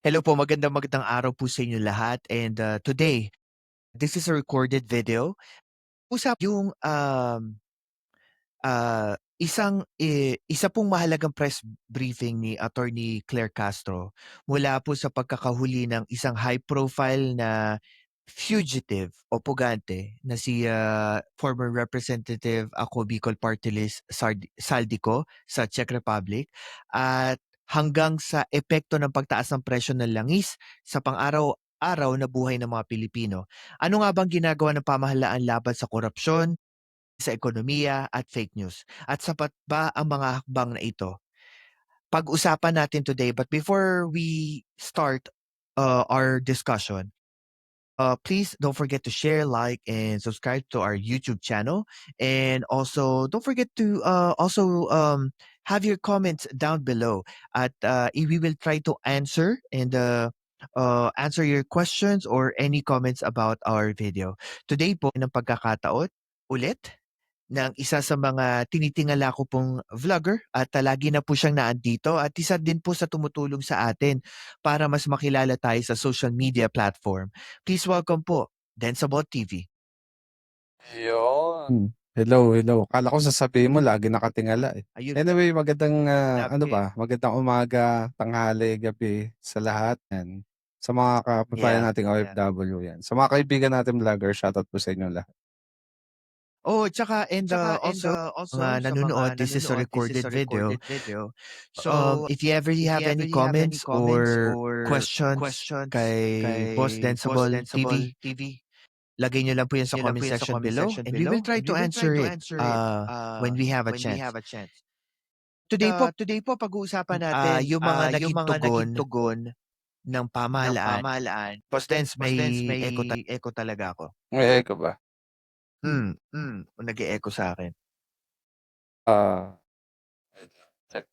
Hello po, magandang araw po sa inyo lahat and, today, this is a recorded video. Yung, isa pong mahalagang press briefing ni Attorney Claire Castro mula po sa pagkakahuli ng isang high profile na fugitive o pugante na si, former Representative ako Bicol Party List Saldico sa Czech Republic at hanggang sa epekto ng pagtaas ng presyo ng langis sa pang-araw-araw na buhay ng mga Pilipino. Ano nga bang ginagawa ng pamahalaan laban sa korupsyon, sa ekonomiya at fake news? At sapat ba ang mga hakbang na ito? Pag-usapan natin today, but before we start our discussion, please don't forget to share, like, and subscribe to our YouTube channel. And also, don't forget to have your comments down below. At we will try to answer and answer your questions or any comments about our video. Today po, ng pagkakataon, ulit, ng isa sa mga tinitingala ko pong vlogger at lagi na po siyang naandito at isa din po sa tumutulong sa atin para mas makilala tayo sa social media platform. Please welcome po, Densabot TV. Yun. Hello, hello. Akala ko sasabihin mo lagi nakatingala, eh. Ayun, Anyway, magandang, napkin. magandang umaga, tanghali, gabi sa lahat 'yan. Sa mga kababayan Yeah. nating OFW 'yan. Sa mga kaibigan nating vlogger, shoutout po sa inyong lahat. Oh, tsaka and also Also mga sa nanonood, mga this is a nanonood, this is recorded a video. recorded video. So, If you ever if have you any ever have any comments comments or or questions questions kay Boss kay Boss Densable TV, Densable TV, lagay niyo lang po yan sa nyo lang comment po yan sa section comment below section and we will below try and to we will try answer to it answer it when we have a when we chance. have a chance. Today po, Pag-uusapan natin yung mga yung naging mga naging tugon tugon ng ng pamahalaan. pamahalaan. Boss Dens, Boss Dens, may may echo echo talaga ako. May echo ba? nag-e-echo sa akin. Ah, check.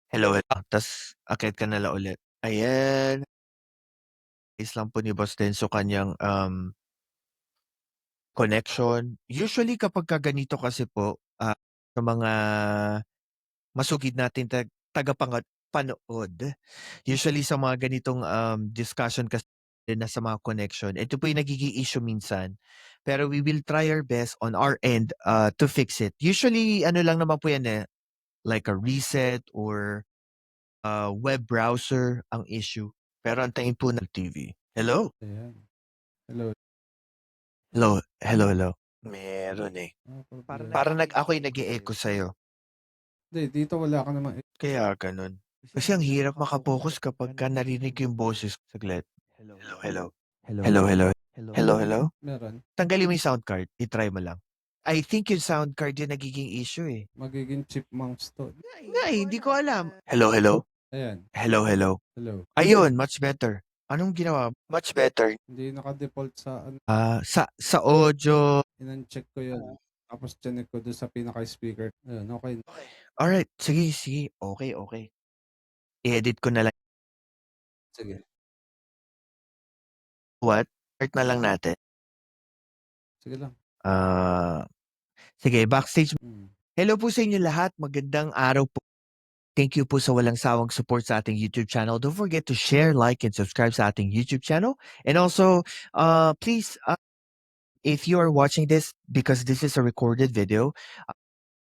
Hello, hello. Tas akit ka nala ulit. Ayan. Is lang po ni Boss Dens so kanyang connection. Usually kapag ka ganito kasi po, sa mga masugid natin panood, usually sa mga ganitong discussion kasi nasa mga connection, ito po yung nagiging issue minsan. Pero we will try our best on our end to fix it. Usually, ano lang naman po yan eh, like a reset or web browser ang issue. Pero antayin po ng TV. Hello? Ayan. Hello. Hello. Meron eh. Parang ako'y nag-e-echo sa'yo. Hindi, dito wala ka namang Kaya ganun. Kasi ang hirap makapokus kapag ka narinig ko yung boses. Saglit. Hello. Hello. meron. Tanggalin mo yung sound card. I-try mo lang. I think yung sound card yung nagiging issue eh. Magiging chipmunks to. Nga eh, hindi ko alam. Hello. Ayan. Hello. Hello. Ayun, much better. Anong ginawa? Much better. Hindi naka-default sa ano, Sa audio. inan-check ko 'yun. Tapos chineck ko doon sa pinaka-speaker. Ayun, okay. Alright, sige. Okay. I-edit ko na lang. Sige. What? Start na lang natin. Sige lang. Sige, backstage. Hmm. Hello po sa inyo lahat. Magandang araw po. Thank you po sa walang sawang support sa ating YouTube channel. Don't forget to share, like, and subscribe sa ating YouTube channel. And also, please, if you are watching this, because this is a recorded video,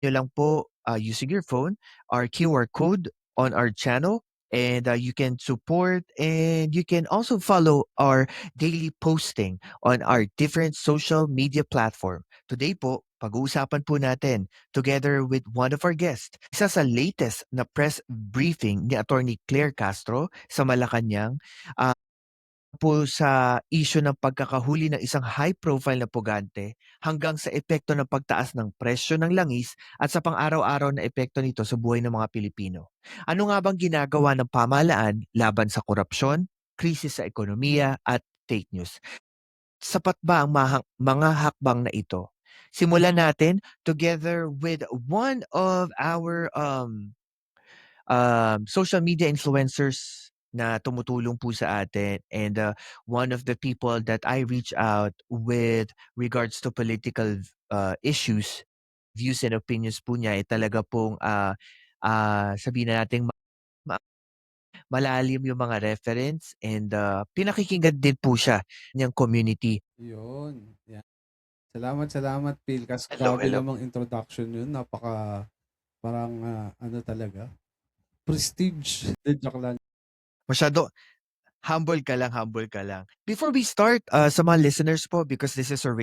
nyo lang po using your phone, our QR code on our channel, and you can support and you can also follow our daily posting on our different social media platform. Today po, pag-uusapan po natin together with one of our guests, isa sa latest na press briefing ni Attorney Claire Castro sa Malacanang po sa issue ng pagkakahuli ng isang high-profile na pugante hanggang sa epekto ng pagtaas ng presyo ng langis at sa pang-araw-araw na epekto nito sa buhay ng mga Pilipino. Ano nga bang ginagawa ng pamahalaan laban sa korupsyon, krisis sa ekonomiya at fake news? Sapat ba ang mga hakbang na ito? Simulan natin together with one of our social media influencers na tumutulong po sa atin and one of the people that I reach out with regards to political issues, views and opinions po niya ay talaga pong sabihin na natin malalim yung mga reference and pinakikinggan din po siya niyang community. Yun, yan. Salamat, salamat Pilkas. Hello, Grabe hello. namang introduction yun. Parang ano talaga, prestige. Hindi, joke lang. Masyado humble ka lang, humble ka lang. Before we start, sa mga listeners po, because this is a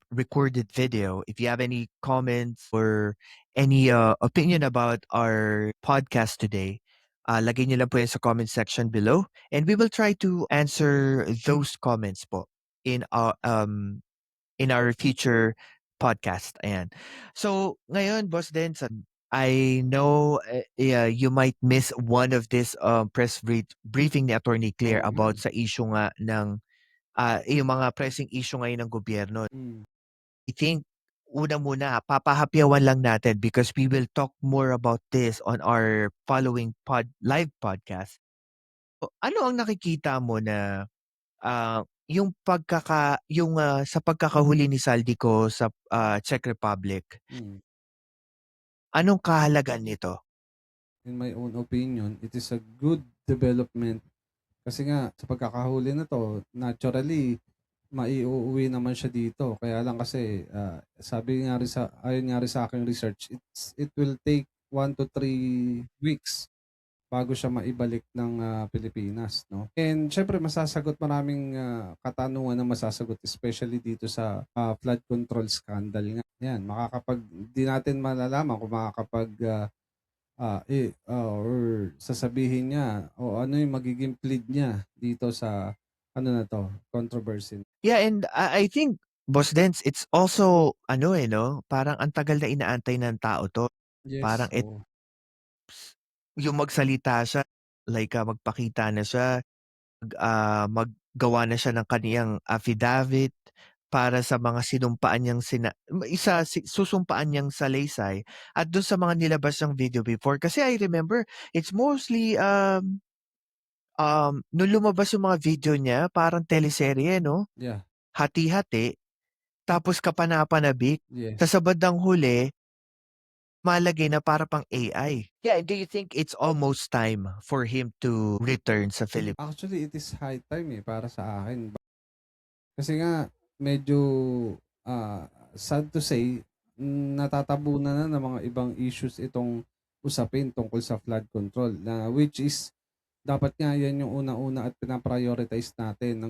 recorded video, if you have any comments or any opinion about our podcast today, lagay niyo lang po yan sa comment section below and we will try to answer those comments po in our future podcast. Ayan. So, ngayon, Boss Denson, I know yeah, you might miss one of this briefing ni Attorney Claire Oo nga. about sa issue nga ng yung mga pressing issue ngayon ng gobyerno. Mm. I think una muna papahapyawan lang natin because we will talk more about this on our following live podcast. Ano ang nakikita mo na sa pagkakahuli ni Saldico sa Czech Republic, Mm. anong kahalagahan nito? In my own opinion, it is a good development. Kasi nga, sa pagkakahuli na to, naturally, maiuuwi naman siya dito. Kaya lang kasi, ayon nga rin sa aking research, it will take 1 to 3 weeks bago siya maibalik ng Pilipinas, no? And syempre maraming katanungan na masasagot, especially dito sa flood control scandal nga. Yan, di natin malalaman kung or sasabihin niya o ano yung magiging plead niya dito sa ano na to, controversy. Yeah, and I think, Boss Dens, it's also no, parang ang tagal na inaantay ng tao 'to. Parang Yes, oo. yung magsalita siya, like, magpakita na siya, maggawa na siya ng kaniyang affidavit para sa mga sinumpaan niyang susumpaan niyang salaysay at dun sa mga nilabas niyang video before. Kasi I remember it's mostly, nung lumabas yung mga video niya parang teleserye 'no, Yeah, hati-hati, tapos kapana-panabik, tas yes. sa bandang huli malagay na para pang AI. Yeah, do you think it's almost time for him to return sa Philippines? Actually, it is high time para sa akin. Kasi nga, medyo sad to say, natatabunan na ng mga ibang issues itong usapin tungkol sa flood control na which is dapat nga yan yung una-una at pina-prioritize natin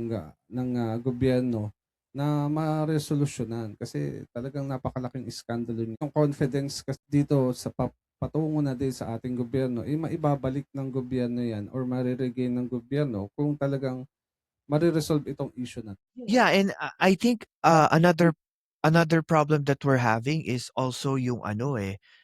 ng gobyerno na maresolusyonan kasi talagang napakalaking iskandalo niya. Yung confidence kasi dito patungo na din sa ating gobyerno, maibabalik ng gobyerno yan or mariregain ng gobyerno kung talagang mariresolve itong issue na. Yeah, and I think another problem that we're having is also yung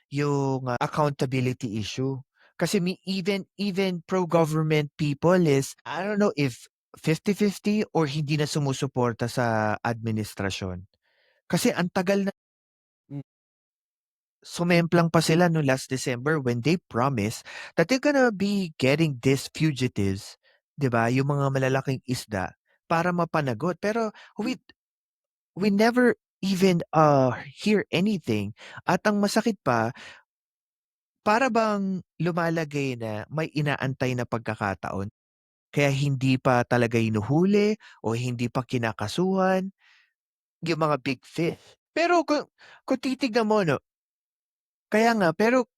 yung accountability issue. Kasi even pro-government people is I don't know if 50-50 or hindi na sumusuporta sa administrasyon. Kasi ang tagal na Mm. sumemplang pa sila no last December when they promised that they're gonna be getting these fugitives, 'di ba? Yung mga malalaking isda para mapanagot. Pero we never even hear anything. At ang masakit pa, para bang lumalagay na may inaantay na pagkakataon kaya hindi pa talaga hinuhuli o hindi pa kinakasuhan yung mga big fish. Pero kung titignan mo 'no, kaya nga pero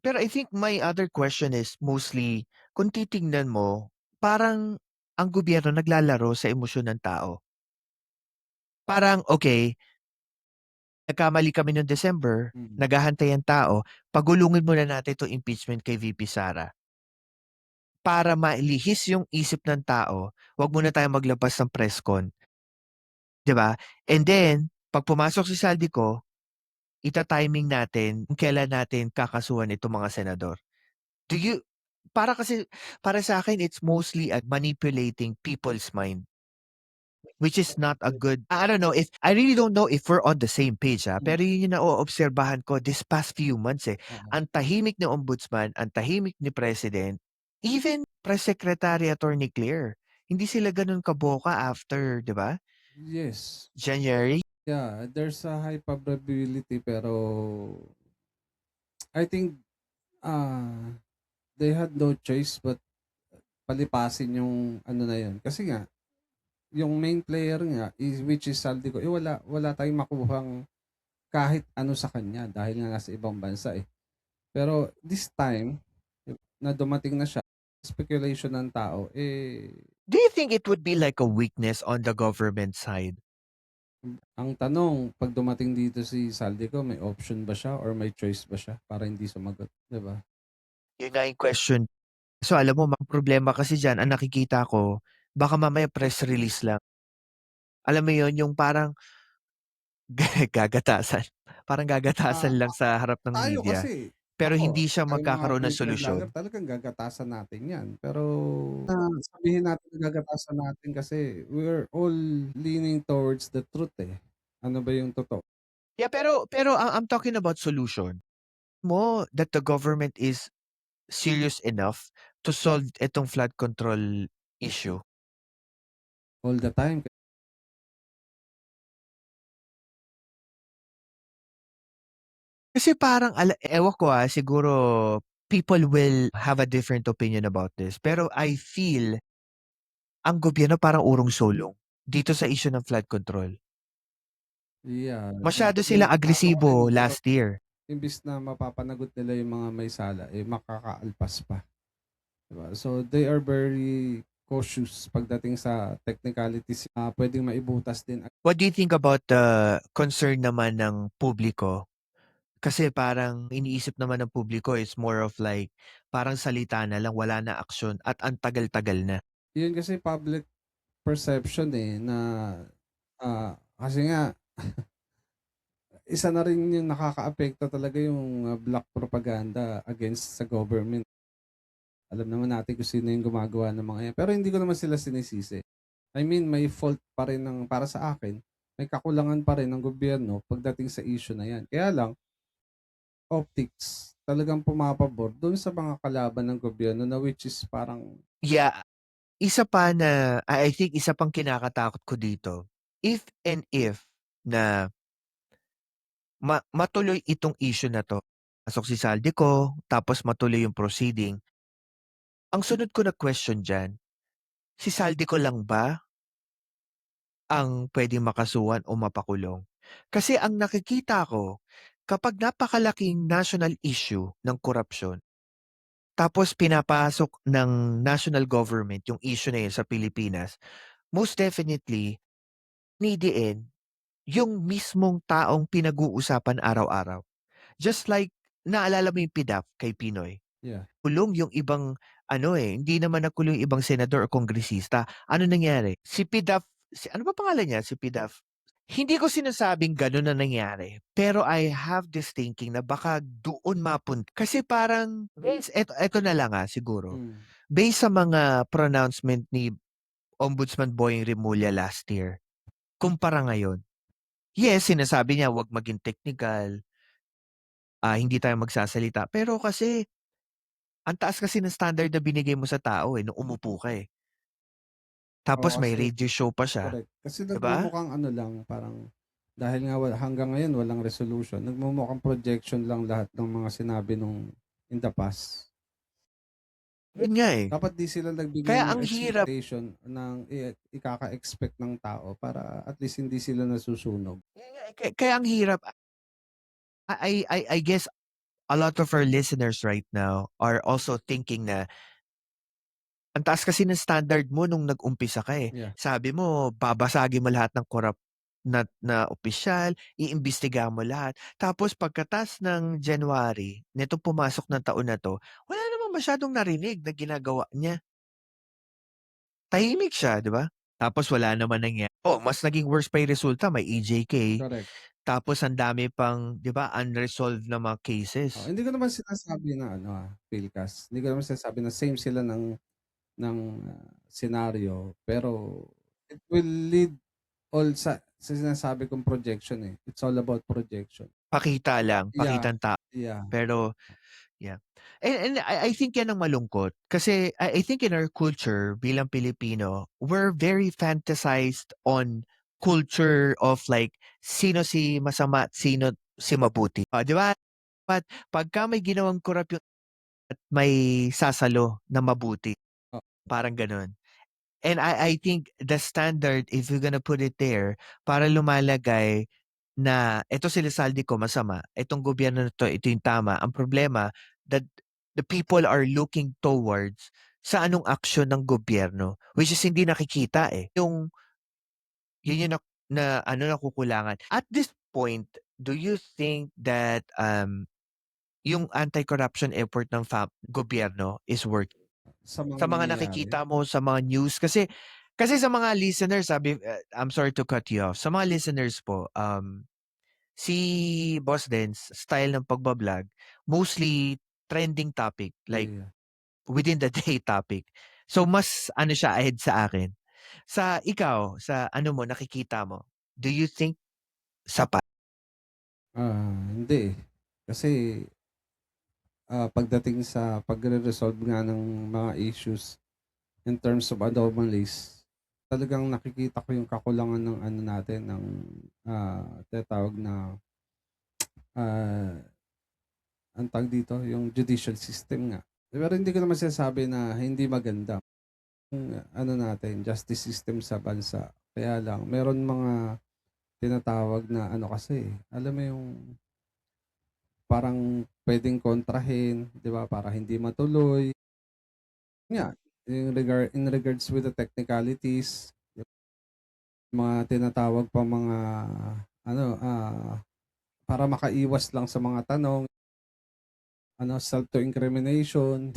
I think my other question is mostly kung titingnan mo, parang ang gobyerno naglalaro sa emosyon ng tao. Parang, okay, nagkamali kami noong December, Mm. naghahantay ang tao, pagulungin muna natin 'tong impeachment kay VP Sara. Para mailihis yung isip ng tao, 'wag muna tayong maglabas ng press con, 'di ba? And then, 'pag pumasok si Saldico, ita-timing natin kung kailan natin kakasuhan itong mga senador. Do you para sa akin it's mostly at manipulating people's mind. Which is not a good I don't know if I really don't know if we're on the same page, Mm. pero yun yung naoobserbahan ko this past few months, eh. Oo. Ang tahimik ni ombudsman, ang tahimik ni president, even Press Secretary Attorney Claire. Hindi sila gano'n kaboka after, 'di ba, Yes. January. Yeah, there's a high probability pero I think they had no choice but palipasin yung ano na yun. Kasi nga, yung main player nga, which is Saldico, wala tayong makuhang kahit ano sa kanya dahil nga nasa ibang bansa eh. Pero this time, na dumating na siya, speculation ng tao, Do you think it would be like a weakness on the government side? ang tanong, pag dumating dito si Saldico, may option ba siya or may choice ba siya para hindi sumagot, 'di ba? Yun nga yung question. So alam mo, mga problema kasi diyan, ang nakikita ko, baka mamaya press release lang. Alam mo yun, yung parang gagatasan. Parang Ah, gagatasan lang sa harap ng tayo media. kasi, Pero ako, hindi siya tayong mga magkakaroon ng political vlogger, solusyon. talagang gagatasan natin 'yan. Pero sabihin natin na gagatasan natin kasi we're all leaning towards the truth eh. Ano ba yung totoo? Yeah, pero I'm talking about solution. Mo that the government is serious enough to solve itong flood control issue. All the time. Kasi parang ewan ko, siguro people will have a different opinion about this. Pero I feel ang gobyerno parang urong-sulong dito sa issue ng flood control. Yeah, Masyado yung silang tao agresibo ngayon, last year. imbis na mapapanagot nila yung mga may sala, makakaalpas pa. Diba? So, they are very cautious pagdating sa technicalities. Pwedeng maibutas din. What do you think about the concern naman ng publiko? Kasi parang iniisip naman ng publiko is more of like, parang salita na lang, wala na aksyon at ang tagal-tagal na. Yun kasi public perception eh, na kasi nga, isa na rin yung nakakaapekto talaga yung black propaganda against sa government. Alam naman natin kung sino yung gumagawa ng mga yan. Pero hindi ko naman sila sinisisi. I mean, may fault pa rin ng, para sa akin, may kakulangan pa rin ng gobyerno pagdating sa issue na yan. Kaya lang, optics, talagang pumapabor doon sa mga kalaban ng gobyerno na which is parang, Yeah, isa pa na I think isa pang kinakatakot ko dito, if and if na matuloy itong issue na 'to, pasok si Saldico, tapos matuloy yung proceeding, ang sunod ko na question diyan, si Saldico lang ba ang puwedeng makasuhan o mapakulong? Kasi ang nakikita ko, kapag napakalaking national issue ng korapsyon, tapos pinapasok ng national government yung issue na yun sa Pilipinas, most definitely, nidiin yung mismong taong pinag-uusapan araw-araw. Just like naalala mo yung PDAP kay Pinoy, yeah. kulong yung ibang ano, hindi naman nakulong yung ibang senador o kongresista. Ano nangyari? Si PDAP, ano ba pangalan niya, si PDAP? Hindi ko sinasabing gano'n na nangyari, pero I have this thinking na baka doon kasi parang eto na lang, siguro. Mm. Based sa mga pronouncement ni Ombudsman Boying Rimulya last year, kumpara ngayon. Yes, sinasabi niya, "Wag maging technical, hindi tayo magsasalita." Pero kasi ang taas kasi ng standard na binigay mo sa tao, nung umupo ka, eh. Oo, Tapos may kasi radio show pa siya, correct. Kasi 'di ba? nagmumukhang ano lang, parang dahil nga hanggang ngayon walang resolution, nagmumukhang projection lang lahat ng mga sinabi nung in the past. Yun nga, eh. Dapat di sila nagbigay Kaya ng ang hirap. expectation ng ikaka-expect ng tao para at least hindi sila nasusunog. Yun nga, kaya ang hirap. I guess a lot of our listeners right now are also thinking na ang taas kasi ng standard mo nung nag-umpisa ka, eh. Yeah. Sabi mo babasagin mo lahat ng na opisyal, iimbestigahan mo lahat. Tapos pagkatas ng January, nitong pumasok na taon na 'to, wala namang masyadong narinig na ginagawa niya. Tahimik siya, 'di ba? Tapos wala naman mas naging worse pa yung resulta, may EJK, Correct. tapos ang dami pang, 'di ba, unresolved na mga cases. Hindi ko naman sinasabi na ano, Philcast, hindi ko naman sinasabi na same sila ng senaryo, pero it will lead all sa sinasabi kong projection, eh. It's all about projection. Pakita lang, Yeah, pakitang tao. yeah. Pero yeah. And I think yan ang malungkot kasi I think in our culture bilang Pilipino, we're very fantasized on culture of like sino si masama at sino si mabuti. 'Di ba? Pagka may ginawang korap at may sasalo na mabuti. parang gano'n. And I think the standard, if you're gonna put it there, para lumalagay na eto sinasaldi ko masama, etong gobyerno na 'to, ito yung tama. Ang problema that the people are looking towards sa anong aksyon ng gobyerno, which is hindi nakikita, eh. Yun yung na ano, nakukulangan. At this point, do you think that, yung anti-corruption effort ng gobyerno is working? Sa mga Sa mga nangyayari. nakikita mo sa mga news kasi sa mga listeners I'm sorry to cut you off. Sa mga listeners po, si Boss Dens style ng pagba-vlog, mostly trending topic, like Yeah. within the day topic. So mas ano siya ahead sa akin. Sa ikaw, sa ano mo nakikita mo, do you think sapat? Hindi, eh. Kasi, pagdating sa pagre-resolve nga ng mga issues in terms of anomalies, talagang nakikita ko yung kakulangan ng ano natin, ng, tinatawag na, ah, anong tawag dito, yung judicial system nga. Pero hindi ko naman sinasabi na hindi maganda yung ano natin, justice system sa bansa. Kaya lang meron mga tinatawag na ano kasi, alam mo yung parang puwedeng kontrahin, 'di ba, para hindi matuloy. Yeah, in regards with the technicalities, mga tinatawag pa mga ano, para makaiwas lang sa mga tanong, ano, self to incrimination.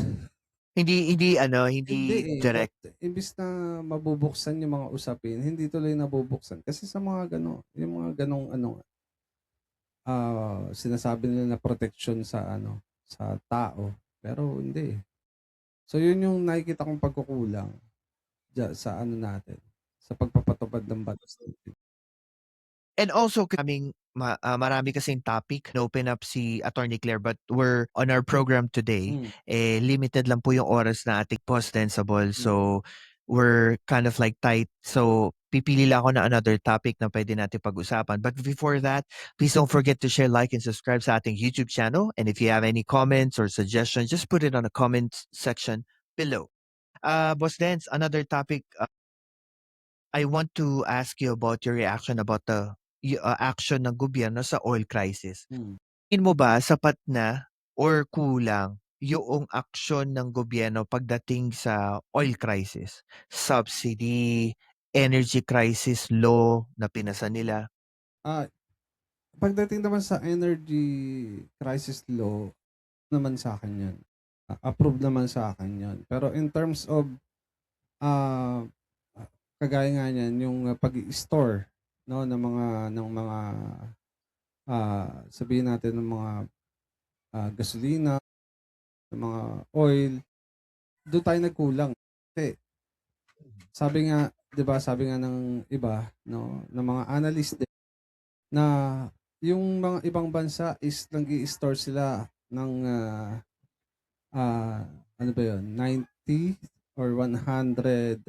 Hindi ano, Hindi, hindi eh, ba't direct. imbes na mabubuksan yung mga usapin, hindi tuloy nabubuksan. Kasi sa mga yung mga gano'ng ano, sinasabi nila na proteksyon sa ano, sa tao, pero hindi, eh. So yun yung nakikita kong pagkukulang sa ano natin, sa pagpapatupad ng batas natin. And also marami kasing topic na open up si Attorney Claire, but we're on our program today, Hmm, limited lang po yung oras na ating post-densible. mm. So, we're kind of like tight. So, pipili lang ako na another topic na pwede natin pag-usapan. But before that, please don't forget to share, like, and subscribe sa ating YouTube channel. And if you have any comments or suggestions, just put it on the comments section below. Boss Dance, another topic, I want to ask you about your reaction about the action ng gobyerno sa oil crisis. Hmm. Tingin mo ba sapat na or kulang yung aksyon ng gobyerno pagdating sa oil crisis? Subsidy, energy crisis law na pinasa nila. Ah, Pagdating naman sa energy crisis law, naman sa'kin 'yun, approve naman sa'kin 'yun. Pero in terms of, ah, kagaya nga niyan yung, pag-i-store 'no ng mga, sabihin natin ng mga, gasolina, ng mga oil, do'n tayo nagkulang. Kasi sabi nga 'di ba, sabi nga ng iba 'no, ng mga analyst din na yung mga ibang bansa is nag-i-store sila ng, ah, ano ba 'yun, 90 or 100,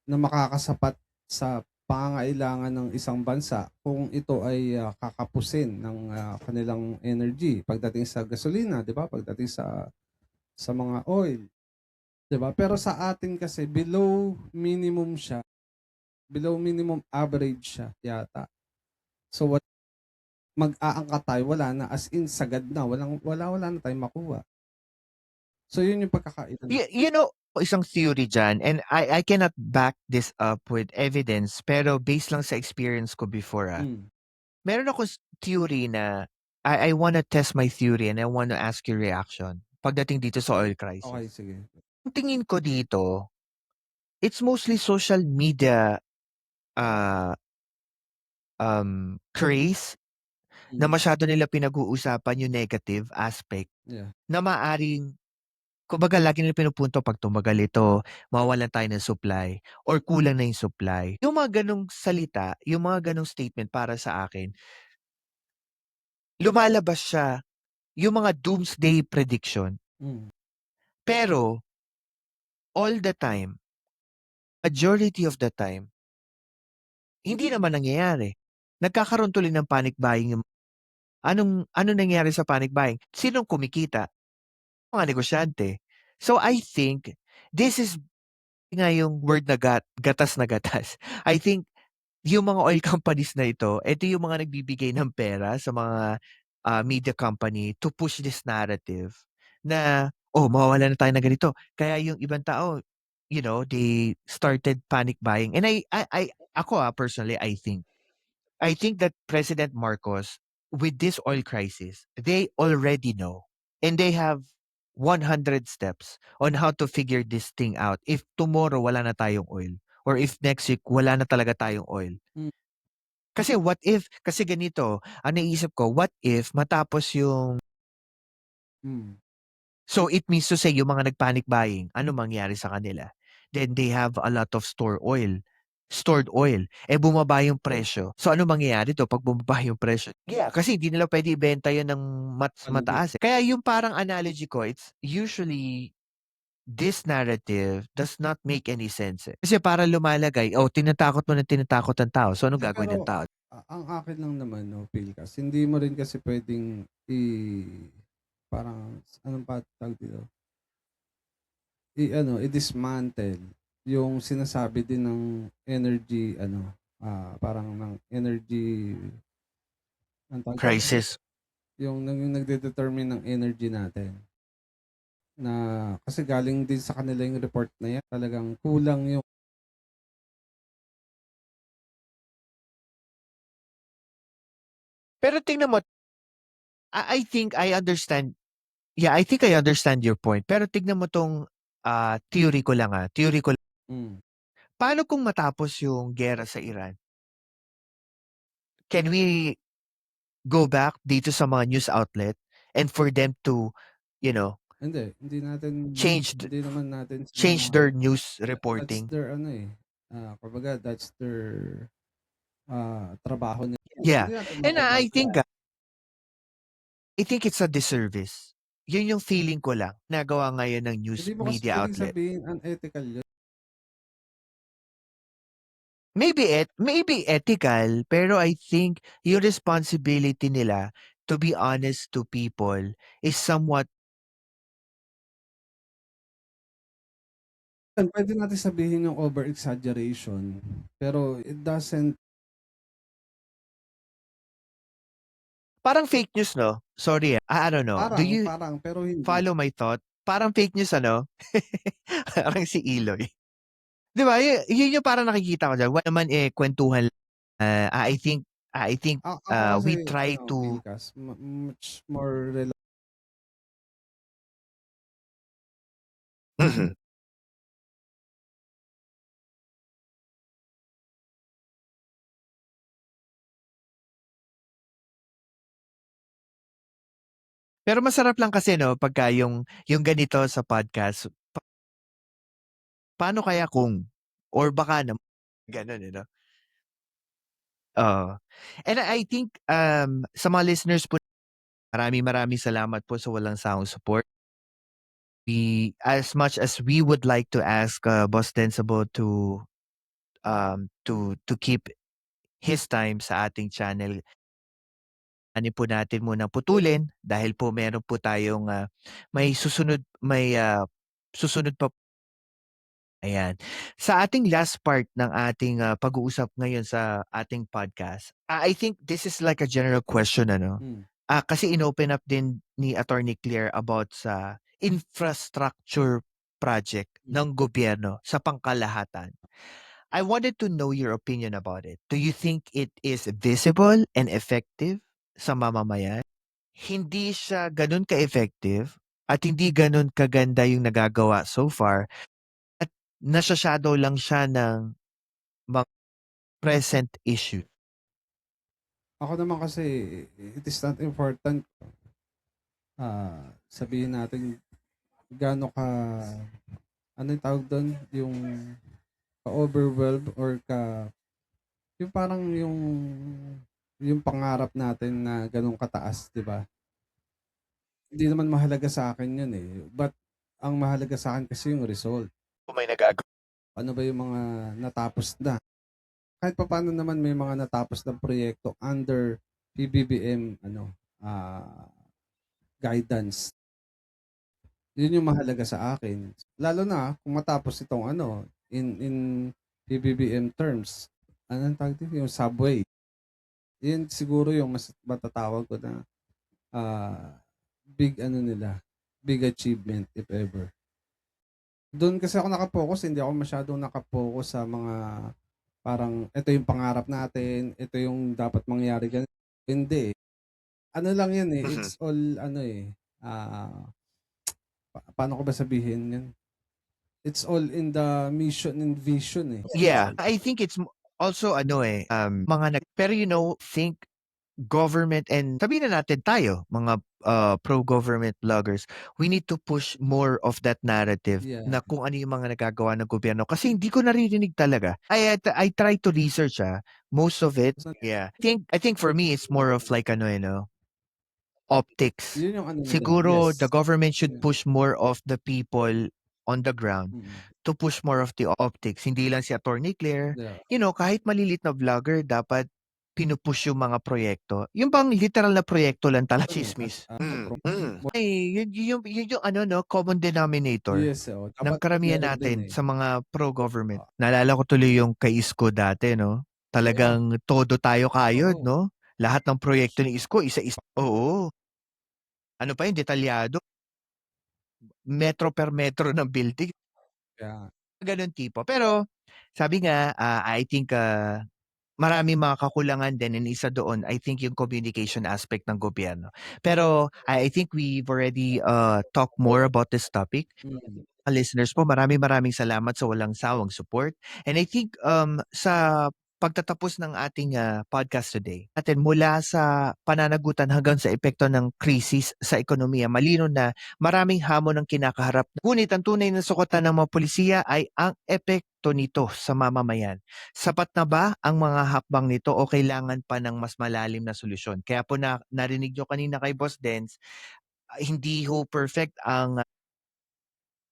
na makakasapat sa pangangailangan ng isang bansa kung ito ay, kakapusin ng, kanilang energy pagdating sa gasolina, 'di ba, pagdating sa mga oil, 'di ba? Pero sa atin kasi below minimum average siya yata. So mag-aangkat tayo, wala na, as in sagad na, wala na tayong makuha. So yun yung pagkakaiba. You know, isang theory dyan, and I cannot back this up with evidence, pero based lang sa experience ko before, Hmm, meron akong theory na I wanna test my theory and I wanna ask your reaction pagdating dito sa oil okey, crisis. sige. Ang tingin ko dito, it's mostly social media, ah, craze na Hmm, masyado nila pinag-uusapan yung negative aspect yeah. na maaaring kumbaga lagi nila pinupunto 'pag tumagal ito, mawawalan tayo ng supply or kulang na yung supply. Yung mga gano'ng salita, yung mga gano'ng statement para sa akin, lumalabas siya yung mga doomsday prediction. Hmm, Pero all the time, majority of the time, hindi naman nangyayari. Nagkakaroon tuloy ng panic buying yung anong nangyayari sa panic buying? Sinong kumikita? Mga negosyante. So I think this is nga yung word na gatas na gatas. I think yung mga oil companies na ito yung mga nagbibigay ng pera sa mga, media company to push this narrative na, "Oh, mawawalan na tayo ng ganito." Kaya yung ibang tao, they started panic buying and ako, personally, I think that President Marcos, with this oil crisis, they already know and they have 100 steps on how to figure this thing out if tomorrow wala na tayong oil or if next week wala na talaga tayong oil. Hmm. Kasi what if, kasi ganito, ang naisip ko, what if matapos yung, Hmm. so it means to say yung mga nag-panic buying, ano mangyari sa kanila? Then they have a lot of stored oil. Eh bumaba yung presyo. So ano mangyayari to pag bumaba yung presyo? Yeah, kasi hindi nila pwede ibenta yun ng Palagi. mataas. Kaya yung parang analogy ko, it's usually this narrative does not make any sense. Kasi para lumalagay, oh, tinatakot mo ng tinatakot ang tao. So anong Hindi, gagawin ng pero tao? ang akin lang naman, no, Pilkas, hindi mo rin kasi pwedeng parang, anong pa tawag dito? I-dismantle yung sinasabi din ng energy, parang ng energy, ang tawag dito? Crisis. Yung nagde-determine ng energy natin. Na kasi galing din sa kanila yung report na yan, talagang kulang yung Pero tingnan mo, I think I understand. Yeah, I think I understand your point. Pero tignan mo 'tong, theory ko lang, theory ko lang. hmm, Paano kung matapos yung giyera sa Iran? Can we go back dito sa mga news outlet and for them to, you know, hindi natin change hindi naman natin sila change their news that's reporting? their kumbaga that's their trabaho nila. Yeah, Hindi natin and magagawa. I think it's a disservice. Yun yung feeling ko lang, nagawa ngayon ng news Hindi mo kasi media pwedeng outlet. sabihin unethical yun. Maybe ethical, pero I think yung responsibility nila to be honest to people is somewhat. Pwede natin sabihin yung over exaggeration, pero it doesn't. Parang fake news 'no? Sorry, I don't know. Do Parang you parang pero hindi. follow my thought? Parang fake news ano? Parang si Iloy. 'Di ba yun yung parang nakikita ko diyan, wala naman, kuwentuhan lang. I think, Ako kasi we try to. Pilkas, much more Mhm. Pero masarap lang kasi 'no, pagka yung ganito sa podcast, paano kaya kung or baka naman gano'n, 'no? Oo. And I think, sa mga listeners po, maraming salamat po sa walang sawang support. As much as we would like to ask, Boss Densable to keep his time sa ating channel, ano po natin munang putulin dahil po meron po tayong, may susunod pa. Ayan. Sa ating last part ng ating, pag-uusap ngayon sa ating podcast, I think this is like a general question ano. Hmm. Kasi inopen up din ni Attorney Claire about sa infrastructure project ng gobyerno sa pangkalahatan. I wanted to know your opinion about it. Do you think it is visible and effective sa mamamayan? Hindi siya gano'n ka-effective at hindi gano'n kaganda yung nagagawa so far at nasha-shadow lang siya ng mga present issue. Ako naman kasi, it is not important, sabihin natin gaano ka, ano yung tawag dun, yung ka-overwhelmed or yung parang yung pangarap natin na ganun kataas, di ba? Hindi naman mahalaga sa akin yun eh. But ang mahalaga sa akin kasi yung result. Kung may nagagawa. Ano ba yung mga natapos na? Kahit papaano naman may mga natapos na proyekto under PBBM guidance. Yun yung mahalaga sa akin. Lalo na kung matapos itong ano, in PBBM terms, anong tawag dito? Yung subway. Yun siguro yung mas matatawag ko na big ano nila, big achievement if ever. Doon kasi ako nakapokus, hindi ako masyadong nakapokus sa mga parang ito yung pangarap natin, ito yung dapat mangyari ganito. Hindi. Ano lang yan eh, it's all ano eh, paano ko ba sabihin yan? It's all in the mission and vision eh. Yeah, I think it's also mga pero think government and sabihin na natin tayo, mga pro-government vloggers, we need to push more of that narrative Yeah. na kung ano yung mga nagagawa ng gobyerno. Kasi hindi ko naririnig talaga. I try to research most of it. Yeah. I think for me it's more of like optics. Yun yung ano nila. Siguro Yes. the government should push more of the people on the ground to push more of the optics. Hindi lang si Attorney Claire. Yeah. Kahit malilit na vlogger, dapat pinupush yung mga proyekto. Yung bang literal na proyekto lang talaga chismis. Yun yung common denominator Yes, ng karamihan meron natin din eh. sa mga pro-government. Naalala ko tuloy yung kay Isko dati, no? Talagang todo tayo kayod, Oo. no? Lahat ng proyekto ni Isko, isa-isa. Oo. Ano pa yun, detalyado. Metro per metro ng building. Yeah. Ganun tipo. Pero, sabi nga, I think maraming mga kakulangan din and isa doon, I think yung communication aspect ng gobyerno. Pero, I think we've already talked more about this topic. Listeners po, maraming salamat sa walang sawang support. And I think sa pagtatapos ng ating podcast today, atin mula sa pananagutan hanggang sa epekto ng krisis sa ekonomiya, malino na maraming hamon ang kinakaharap. Ngunit ang tunay na sukatan ng mga pulisya ay ang epekto nito sa mamamayan. Sapat na ba ang mga hakbang nito o kailangan pa ng mas malalim na solusyon? Kaya po narinig nyo kanina kay Boss Dens, hindi ho perfect ang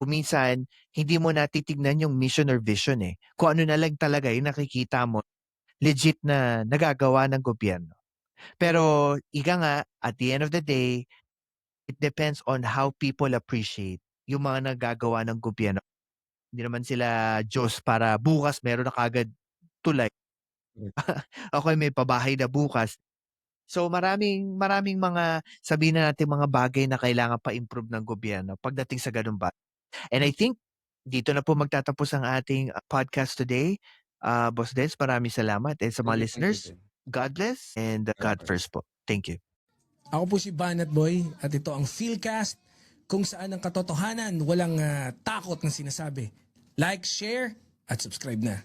minsan, hindi mo natitignan yung mission or vision eh. Kung ano na lang talaga yung nakikita mo, legit na nagagawa ng gobyerno. Pero, ika nga, at the end of the day, it depends on how people appreciate yung mga nagagawa ng gobyerno. Hindi naman sila Diyos para bukas meron na kagad tulay. Okay, may pabahay na bukas. So maraming mga sabihin na natin mga bagay na kailangan pa-improve ng gobyerno pagdating sa ganun ba. And I think dito na po magtatapos ang ating podcast today. Boss Des, maraming salamat. And sa mga listeners, God bless and God first po. Thank you. Ako po si Banat Boy at ito ang Philcast kung saan ang katotohanan walang takot na sinasabi. Like, share at subscribe na.